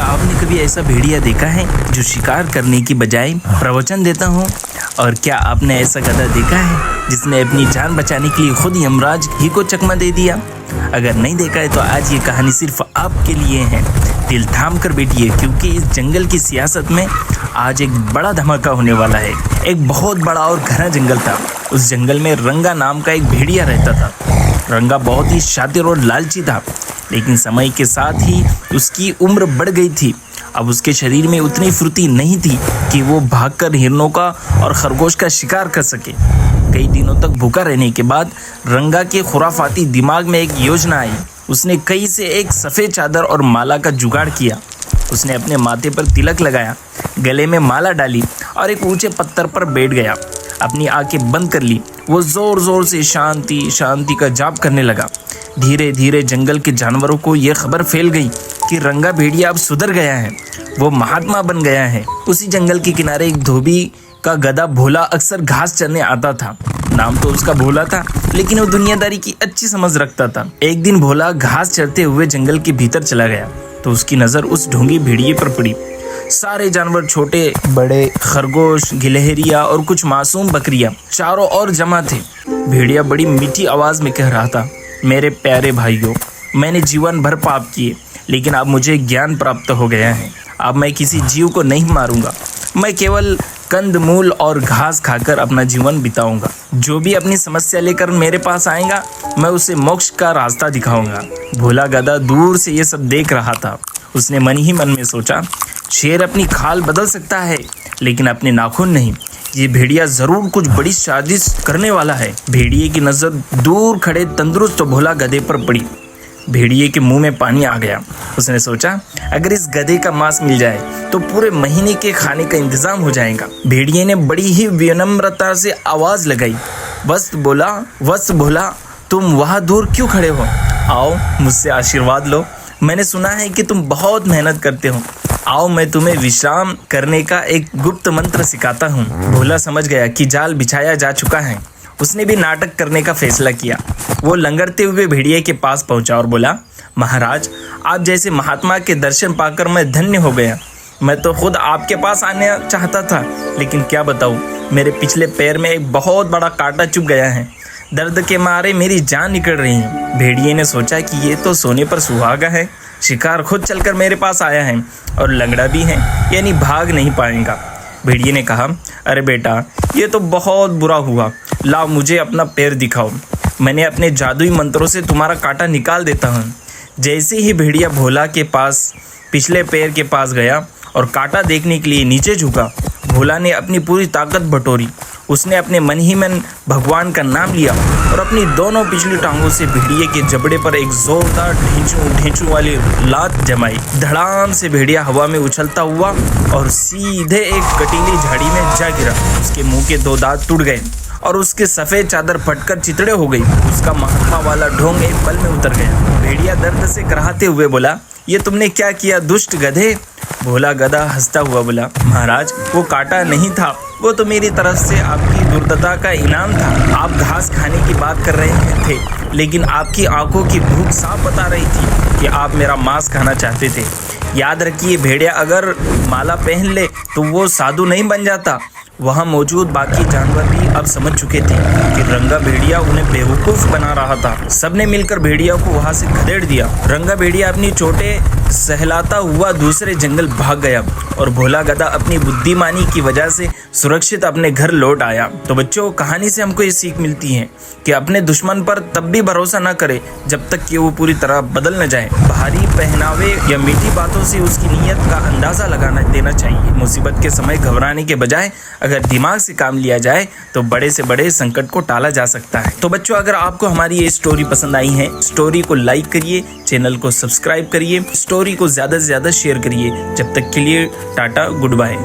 क्या आपने कभी ऐसा भेड़िया देखा है जो शिकार करने की बजाय प्रवचन देता हो? और क्या आपने ऐसा गधा देखा है जिसने अपनी जान बचाने के लिए खुद यमराज ही को चकमा दे दिया? अगर नहीं देखा है तो आज ये कहानी सिर्फ आपके लिए है। दिल थाम कर बैठिए, क्योंकि इस जंगल की सियासत में आज एक बड़ा धमाका होने वाला है। एक बहुत बड़ा और घना जंगल था। उस जंगल में रंगा नाम का एक भेड़िया रहता था। रंगा बहुत ही शातिर और लालची था, लेकिन समय के साथ ही उसकी उम्र बढ़ गई थी। अब उसके शरीर में उतनी फुर्ती नहीं थी कि वो भागकर हिरणों का और खरगोश का शिकार कर सके। कई दिनों तक भूखा रहने के बाद रंगा के खुराफाती दिमाग में एक योजना आई। उसने कई से एक सफ़ेद चादर और माला का जुगाड़ किया। उसने अपने माथे पर तिलक लगाया, गले में माला डाली और एक ऊंचे पत्थर पर बैठ गया। अपनी आंखें बंद कर ली। वो ज़ोर ज़ोर से शांति शांति का जाप करने लगा। धीरे धीरे जंगल के जानवरों को यह खबर फैल गई कि रंगा भेड़िया अब सुधर गया है, वो महात्मा बन गया है। उसी जंगल के किनारे एक धोबी का गधा भोला अक्सर घास चरने आता था। नाम तो उसका भोला था, लेकिन वो दुनियादारी की अच्छी समझ रखता था। एक दिन भोला घास चरते हुए जंगल के भीतर चला गया तो उसकी नज़र उस ढोंगी भेड़िए पर पड़ी। सारे जानवर, छोटे बड़े, खरगोश, गिलहरियां और कुछ मासूम बकरियां चारों ओर जमा थे। भेड़िया बड़ी मीठी आवाज में कह रहा था, मेरे प्यारे भाइयों, मैंने जीवन भर पाप किए, लेकिन अब मुझे ज्ञान प्राप्त हो गया है। अब मैं किसी जीव को नहीं मारूंगा। मैं केवल कंद मूल और घास खाकर अपना जीवन बिताऊंगा। जो भी अपनी समस्या लेकर मेरे पास आएगा, मैं उसे मोक्ष का रास्ता दिखाऊंगा। भोला गधा दूर से ये सब देख रहा था। उसने मन ही मन में सोचा, शेर अपनी खाल बदल सकता है, लेकिन अपने नाखून नहीं। ये भेड़िया जरूर कुछ बड़ी साजिश करने वाला है। भेड़िए की नज़र दूर खड़े तंदुरुस्त भोला गधे पर पड़ी। भेड़िए के मुंह में पानी आ गया। उसने सोचा, अगर इस गधे का मांस मिल जाए तो पूरे महीने के खाने का इंतजाम हो जाएगा। भेड़िए ने बड़ी ही विनम्रता से आवाज लगाई, वस्त भोला, तुम वहाँ दूर क्यों खड़े हो? आओ मुझसे आशीर्वाद लो। मैंने सुना है कि तुम बहुत मेहनत करते हो। आओ मैं तुम्हें विश्राम करने का एक गुप्त मंत्र सिखाता हूँ। भोला समझ गया कि जाल बिछाया जा चुका है। उसने भी नाटक करने का फैसला किया। वो लंगड़ते हुए भेड़िए के पास पहुंचा और बोला, महाराज, आप जैसे महात्मा के दर्शन पाकर मैं धन्य हो गया। मैं तो खुद आपके पास आने चाहता था, लेकिन क्या बताऊं, मेरे पिछले पैर में एक बहुत बड़ा कांटा चुभ गया है। दर्द के मारे मेरी जान निकल रही है। भेड़िए ने सोचा कि ये तो सोने पर सुहागा है। शिकार खुद चलकर मेरे पास आया है और लंगड़ा भी है, यानी भाग नहीं पाएगा। भेड़िए ने कहा, अरे बेटा, ये तो बहुत बुरा हुआ। लाओ मुझे अपना पैर दिखाओ, मैंने अपने जादुई मंत्रों से तुम्हारा कांटा निकाल देता हूँ। जैसे ही भेड़िया भोला के पास पिछले पैर के पास गया और कांटा देखने के लिए नीचे झुका, भोला ने अपनी पूरी ताकत बटोरी। उसने अपने मन ही मन भगवान का नाम लिया और अपनी दोनों पिछली टांगों से भेड़िए के जबड़े पर एक जोरदार ढींचू वाली लात जमाई। धड़ाम से भेड़िया हवा में उछलता हुआ और सीधे एक कटीली झाड़ी में जा गिरा। उसके मुंह के 2 दांत टूट गए और उसके सफ़ेद चादर फटकर चितड़े हो गई। उसका महात्मा वाला ढोंग एक पल में उतर गया। भेड़िया दर्द से कराहते हुए बोला, ये तुमने क्या किया दुष्ट गधे? भोला गधा हंसता हुआ बोला, महाराज, वो कांटा नहीं था, वो तो मेरी तरफ से आपकी दुर्दशा का इनाम था। आप घास खाने की बात कर रहे थे, लेकिन आपकी आंखों की भूख साफ बता रही थी कि आप मेरा मांस खाना चाहते थे। याद रखिए, भेड़िया अगर माला पहन ले तो वो साधु नहीं बन जाता। वहाँ मौजूद बाकी जानवर भी अब समझ चुके थे कि रंगा भेड़िया उन्हें बेवकूफ़ बना रहा था। सबने मिलकर भेड़िया को वहाँ से खदेड़ दिया। रंगा भेड़िया अपनी चोटें सहलाता हुआ दूसरे जंगल भाग गया और भोला गधा अपनी बुद्धिमानी की वजह से सुरक्षित अपने घर लौट आया। तो बच्चों, कहानी से हमको ये सीख मिलती है कि अपने दुश्मन पर तब भी भरोसा न करें जब तक कि वो पूरी तरह बदल न जाए। भारी पहनावे या मीठी बातों से उसकी नीयत का अंदाज़ा लगाना देना चाहिए। मुसीबत के समय घबराने के बजाय अगर दिमाग से काम लिया जाए तो बड़े से बड़े संकट को टाला जा सकता है। तो बच्चों, अगर आपको हमारी ये स्टोरी पसंद आई है, स्टोरी को लाइक करिए, चैनल को सब्सक्राइब करिए, स्टोरी को ज़्यादा से ज़्यादा शेयर करिए। जब तक के लिए टाटा, गुड बाय।